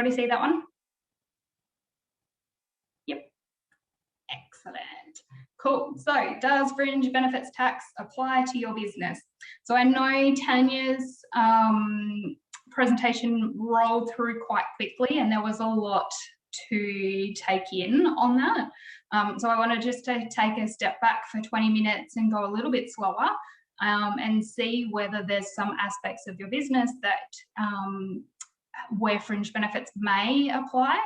Everybody see that one? Yep. Excellent. Cool. So does fringe benefits tax apply to your business? So I know Tanya's presentation rolled through quite quickly and there was a lot to take in on that. So I wanted just to take a step back for 20 minutes and go a little bit slower and see whether there's some aspects of your business that where fringe benefits may apply,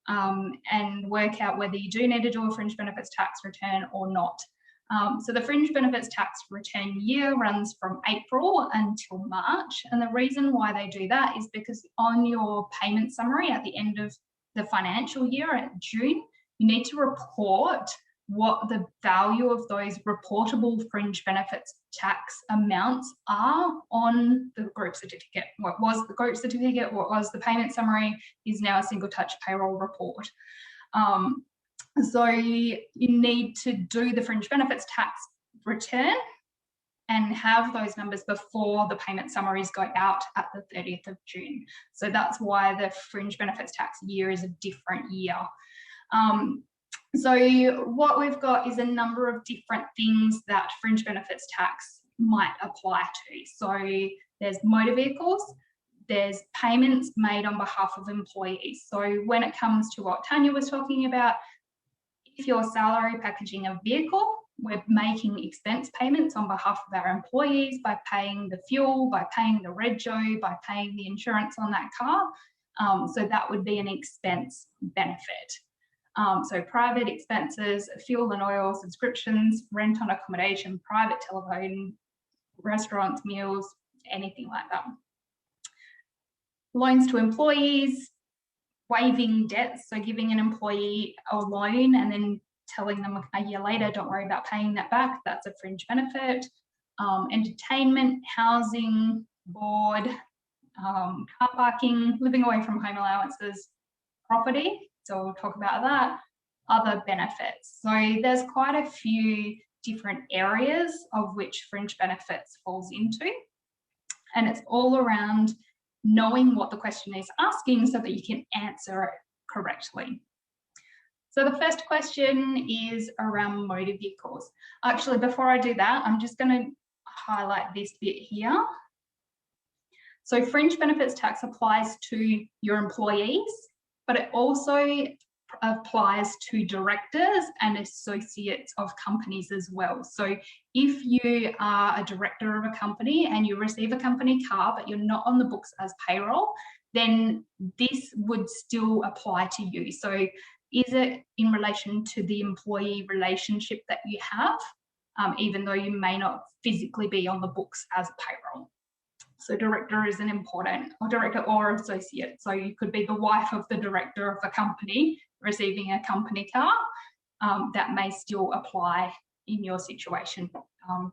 and work out whether you do need to do a fringe benefits tax return or not. So the fringe benefits tax return year runs from April until March, and the reason why they do that is because on your payment summary at the end of the financial year at June, you need to report what the value of those reportable fringe benefits tax amounts are on the group certificate. What was the group certificate, what was the payment summary, is now a single touch payroll report. So you need to do the fringe benefits tax return and have those numbers before the payment summaries go out at the 30th of June. So that's why the fringe benefits tax year is a different year. So what we've got is a number of different things that fringe benefits tax might apply to. So there's motor vehicles, there's payments made on behalf of employees. So when it comes to what Tanya was talking about, if you're salary packaging a vehicle, we're making expense payments on behalf of our employees by paying the fuel, by paying the rego, by paying the insurance on that car. So that would be an expense benefit. So private expenses, fuel and oil, subscriptions, rent on accommodation, private telephone, restaurants, meals, anything like that. Loans to employees, waiving debts, so giving an employee a loan and then telling them a year later, don't worry about paying that back, that's a fringe benefit. Entertainment, housing, board, car parking, living away from home allowances, property, so we'll talk about that, other benefits. So there's quite a few different areas of which fringe benefits falls into, and it's all around knowing what the question is asking so that you can answer it correctly. So the first question is around motor vehicles. Actually, before I do that, I'm just going to highlight this bit here. So fringe benefits tax applies to your employees, but it also applies to directors and associates of companies as well. So if you are a director of a company and you receive a company car, but you're not on the books as payroll, then this would still apply to you. So is it in relation to the employee relationship that you have, even though you may not physically be on the books as payroll? So director is an important, or director or associate. So you could be the wife of the director of a company receiving a company car. That may still apply in your situation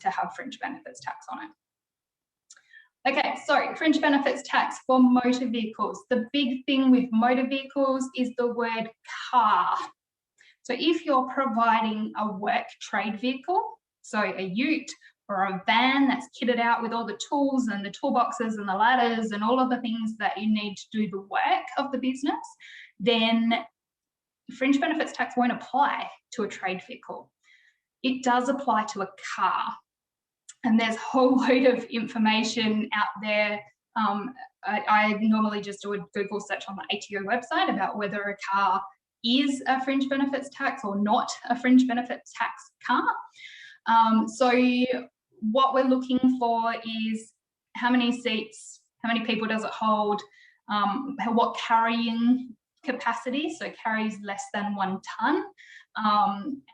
to have fringe benefits tax on it. Okay, so fringe benefits tax for motor vehicles. The big thing with motor vehicles is the word car. So if you're providing a work trade vehicle, so a ute or a van that's kitted out with all the tools and the toolboxes and the ladders and all of the things that you need to do the work of the business, then fringe benefits tax won't apply to a trade vehicle. It does apply to a car. And there's a whole load of information out there. I normally just do a Google search on the ATO website about whether a car is a fringe benefits tax or not a fringe benefits tax car. So what we're looking for is how many seats, how many people does it hold, what carrying capacity, so carries less than 1 ton,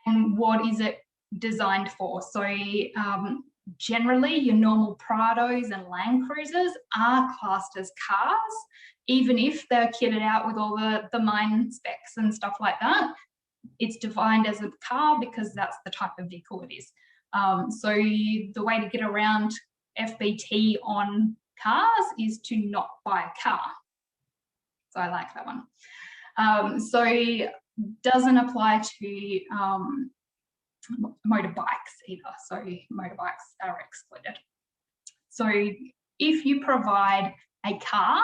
and what is it designed for. So generally your normal Prados and Land Cruisers are classed as cars, even if they're kitted out with all the mine specs and stuff like that. It's defined as a car because that's the type of vehicle it is. So the way to get around FBT on cars is to not buy a car. So I like that one. So doesn't apply to motorbikes either. So motorbikes are excluded. So if you provide a car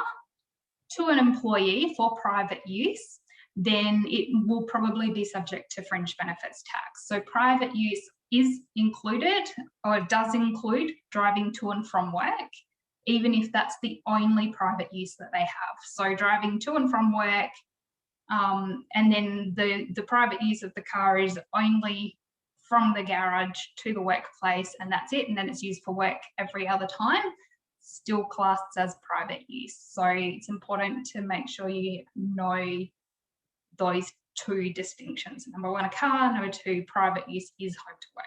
to an employee for private use, then it will probably be subject to fringe benefits tax. So private use is included, or does include, driving to and from work, even if that's the only private use that they have. So driving to and from work, and then the private use of the car is only from the garage to the workplace, and that's it, and then it's used for work every other time, still classed as private use. So it's important to make sure you know those two distinctions. Number one, a car. Number two, private use is home to work.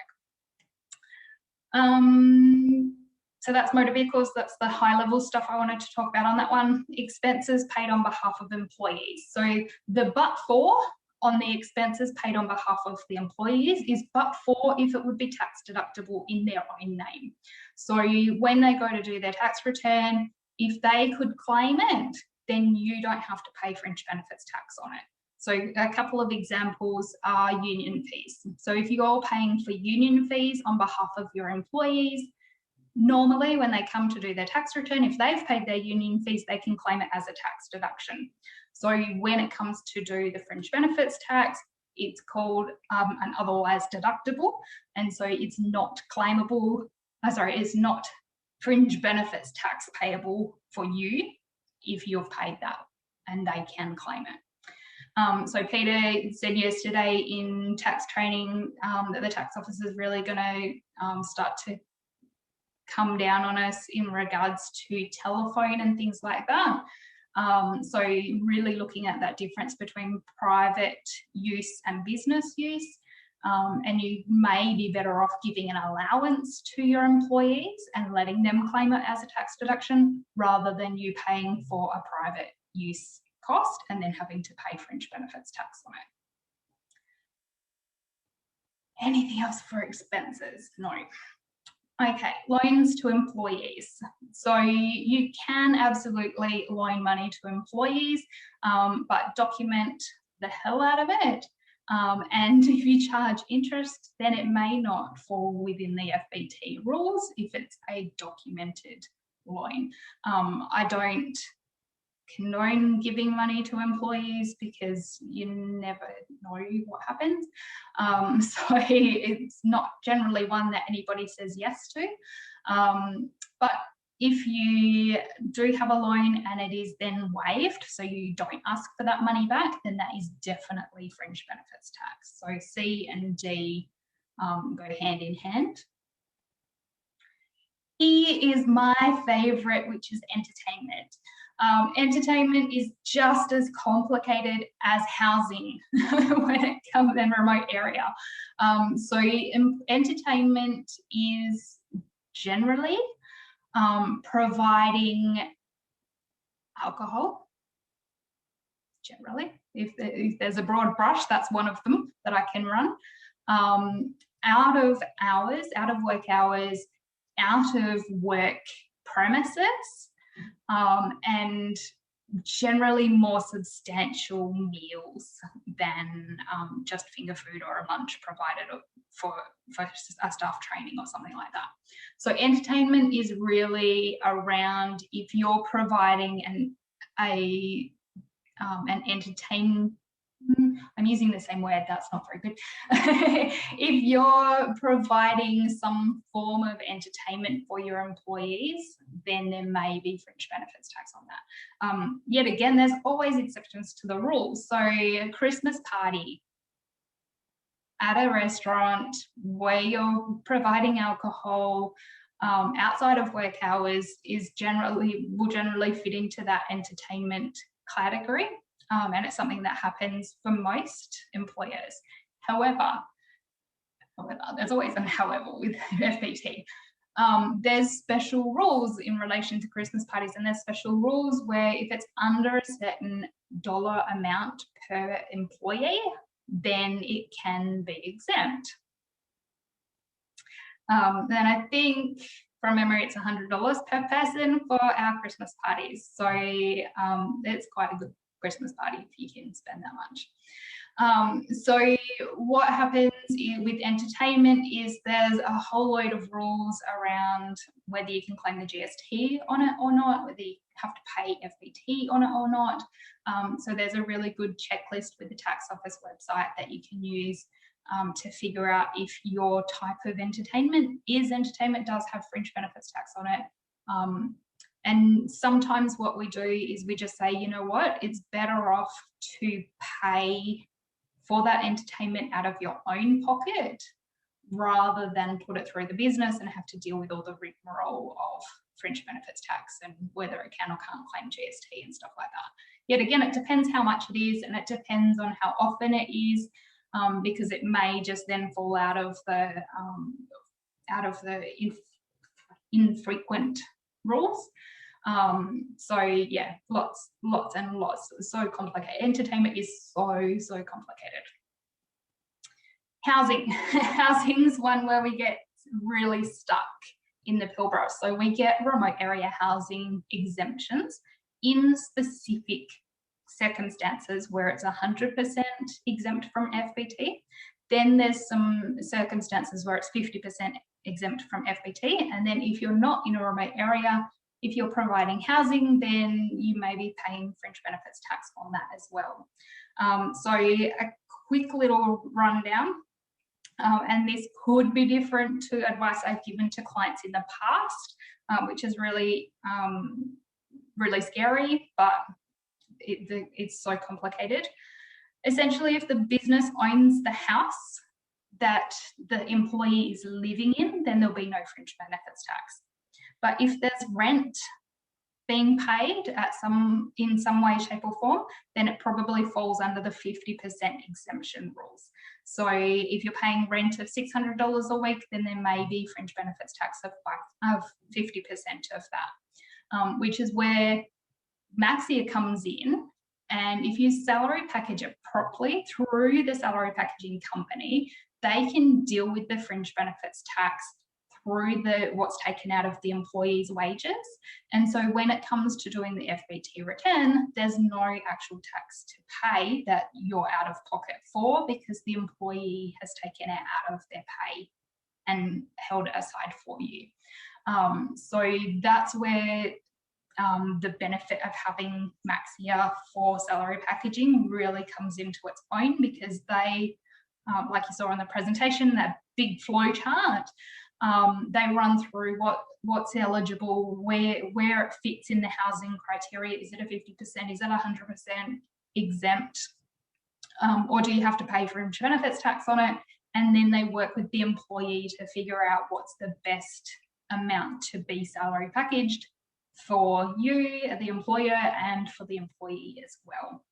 So that's motor vehicles. That's the high level stuff I wanted to talk about on that one. Expenses paid on behalf of employees. So the but for on the expenses paid on behalf of the employees is but for if it would be tax deductible in their own name. So when they go to do their tax return, if they could claim it, then you don't have to pay fringe benefits tax on it. So a couple of examples are union fees. So if you're paying for union fees on behalf of your employees, normally when they come to do their tax return, if they've paid their union fees, they can claim it as a tax deduction. So when it comes to do the fringe benefits tax, it's called an otherwise deductible. And so it's not claimable, it's not fringe benefits tax payable for you if you've paid that, and they can claim it. So Peter said yesterday in tax training that the tax office is really going to start to come down on us in regards to telephone and things like that. So really looking at that difference between private use and business use. And you may be better off giving an allowance to your employees and letting them claim it as a tax deduction rather than you paying for a private use cost and then having to pay fringe benefits tax on it. Anything else for expenses? No. Okay, loans to employees. So you can absolutely loan money to employees, but document the hell out of it. And if you charge interest, then it may not fall within the FBT rules if it's a documented loan. I don't condone giving money to employees because you never know what happens. So it's not generally one that anybody says yes to. But if you do have a loan and it is then waived, so you don't ask for that money back, then that is definitely fringe benefits tax. So C and D go hand in hand. E is my favourite, which is entertainment. Entertainment is just as complicated as housing when it comes in remote area. So entertainment is generally providing alcohol. Generally, if there's a broad brush, that's one of them that I can run. Out of hours, out of work hours, out of work premises, and generally more substantial meals than just finger food or a lunch provided for a staff training or something like that. So entertainment is really around if you're providing an entertainment, I'm using the same word, that's not very good. If you're providing some form of entertainment for your employees, then there may be fringe benefits tax on that. Yet again, there's always exceptions to the rules. So a Christmas party at a restaurant where you're providing alcohol outside of work hours will generally fit into that entertainment category. And it's something that happens for most employers. However, there's always a however with FBT. There's special rules in relation to Christmas parties, and there's special rules where if it's under a certain dollar amount per employee, then it can be exempt. Then I think from memory, it's $100 per person for our Christmas parties. So it's quite a good Christmas party if you can spend that much. So what happens with entertainment is there's a whole load of rules around whether you can claim the GST on it or not, whether you have to pay FBT on it or not. So there's a really good checklist with the tax office website that you can use to figure out if your type of entertainment does have fringe benefits tax on it. And sometimes what we do is we just say, you know what, it's better off to pay for that entertainment out of your own pocket rather than put it through the business and have to deal with all the rigmarole of fringe benefits tax and whether it can or can't claim GST and stuff like that. Yet again, it depends how much it is, and it depends on how often it is, because it may just then fall out of the infrequent rules. So yeah, lots and lots. So complicated. Entertainment is so complicated. Housing. Housing's one where we get really stuck in the Pilbara. So we get remote area housing exemptions in specific circumstances where it's 100% exempt from FBT. Then there's some circumstances where it's 50% exempt from FBT. And then if you're not in a remote area, if you're providing housing, then you may be paying fringe benefits tax on that as well. So a quick little rundown, and this could be different to advice I've given to clients in the past, which is really, really scary, but it's so complicated. Essentially, if the business owns the house that the employee is living in, then there'll be no fringe benefits tax. But if there's rent being paid in some way, shape or form, then it probably falls under the 50% exemption rules. So if you're paying rent of $600 a week, then there may be fringe benefits tax of 50% of that, which is where Maxia comes in. And if you salary package it properly through the salary packaging company, they can deal with the fringe benefits tax through what's taken out of the employee's wages. And so when it comes to doing the FBT return, there's no actual tax to pay that you're out of pocket for, because the employee has taken it out of their pay and held it aside for you. So that's where the benefit of having Maxia for salary packaging really comes into its own, because they, like you saw on the presentation, that big flow chart, they run through what's eligible, where it fits in the housing criteria. Is it a 50%? Is it 100% exempt? Or do you have to pay fringe benefits tax on it? And then they work with the employee to figure out what's the best amount to be salary packaged for you, the employer, and for the employee as well.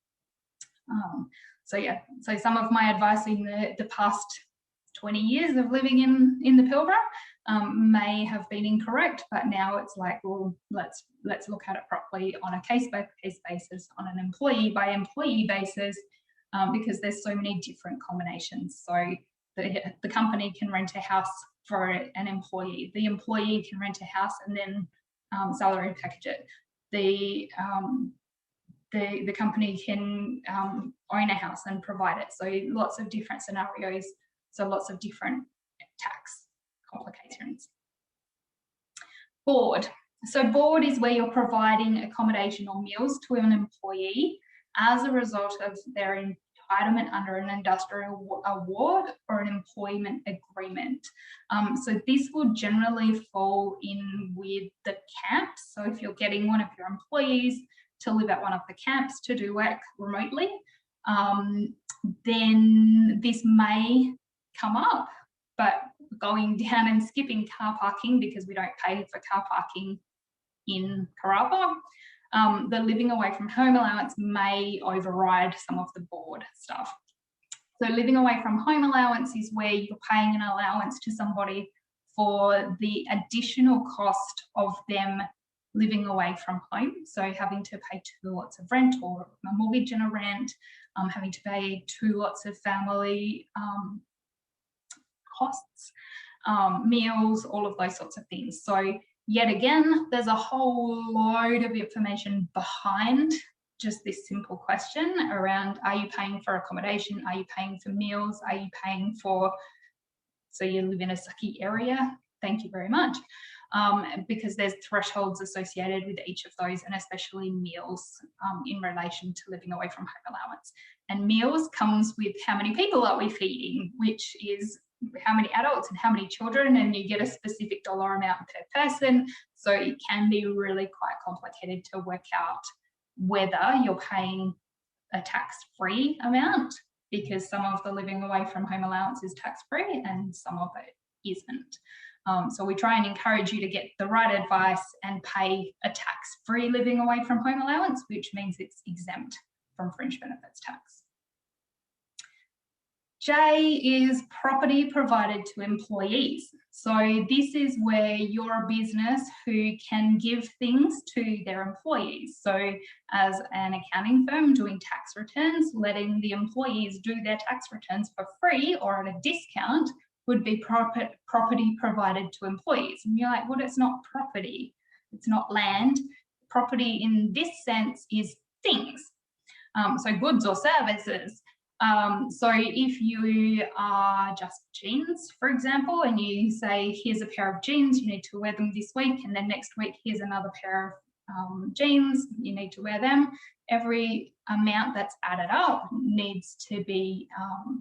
So yeah, so some of my advice in the past 20 years of living in the Pilbara may have been incorrect, but now it's like, well, let's look at it properly on a case-by-case basis, on an employee-by-employee basis, because there's so many different combinations. So the company can rent a house for an employee, the employee can rent a house and then salary package it. The company can own a house and provide it. So lots of different scenarios. So lots of different tax complications. Board. So board is where you're providing accommodation or meals to an employee as a result of their entitlement under an industrial award or an employment agreement. So this will generally fall in with the camps. So if you're getting one of your employees to live at one of the camps to do work remotely, then this may come up. But going down and skipping car parking, because we don't pay for car parking in Karratha, the living away from home allowance may override some of the board stuff. So living away from home allowance is where you're paying an allowance to somebody for the additional cost of them living away from home. So having to pay 2 lots of rent or a mortgage and a rent, having to pay 2 lots of family costs, meals, all of those sorts of things. So yet again, there's a whole load of information behind just this simple question around, are you paying for accommodation? Are you paying for meals? Are you paying for, so you live in a sucky area? Thank you very much. Because there's thresholds associated with each of those, and especially meals in relation to living away from home allowance. And meals comes with how many people are we feeding, which is how many adults and how many children, and you get a specific dollar amount per person. So it can be really quite complicated to work out whether you're paying a tax-free amount, because some of the living away from home allowance is tax-free and some of it isn't. So we try and encourage you to get the right advice and pay a tax-free living away from home allowance, which means it's exempt from fringe benefits tax. J is property provided to employees. So this is where you're a business who can give things to their employees. So as an accounting firm doing tax returns, letting the employees do their tax returns for free or at a discount would be property provided to employees. And you're like, well, it's not property, it's not land. Property in this sense is things, so goods or services. So if you are just jeans, for example, and you say, here's a pair of jeans, you need to wear them this week, and then next week, here's another pair of jeans, you need to wear them. Every amount that's added up needs to be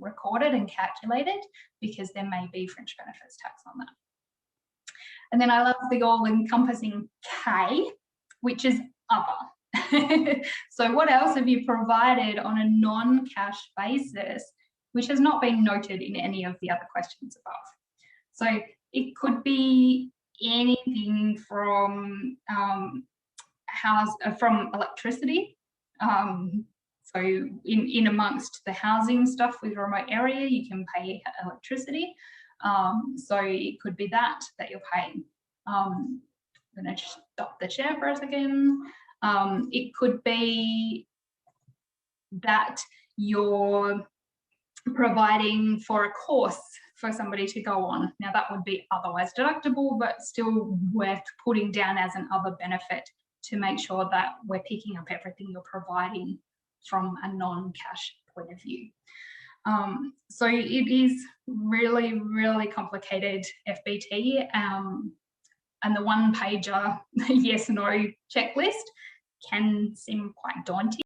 recorded and calculated, because there may be fringe benefits tax on that. And then I love the all-encompassing K, which is other. So what else have you provided on a non-cash basis, which has not been noted in any of the other questions above? So it could be anything from from electricity. So in amongst the housing stuff with remote area, you can pay electricity. So it could be that you're paying. I'm going to stop the share for a second. It could be that you're providing for a course for somebody to go on. Now that would be otherwise deductible, but still worth putting down as an other benefit to make sure that we're picking up everything you're providing from a non-cash point of view. So it is really, really complicated FBT, and the one-pager yes/no checklist can seem quite daunting.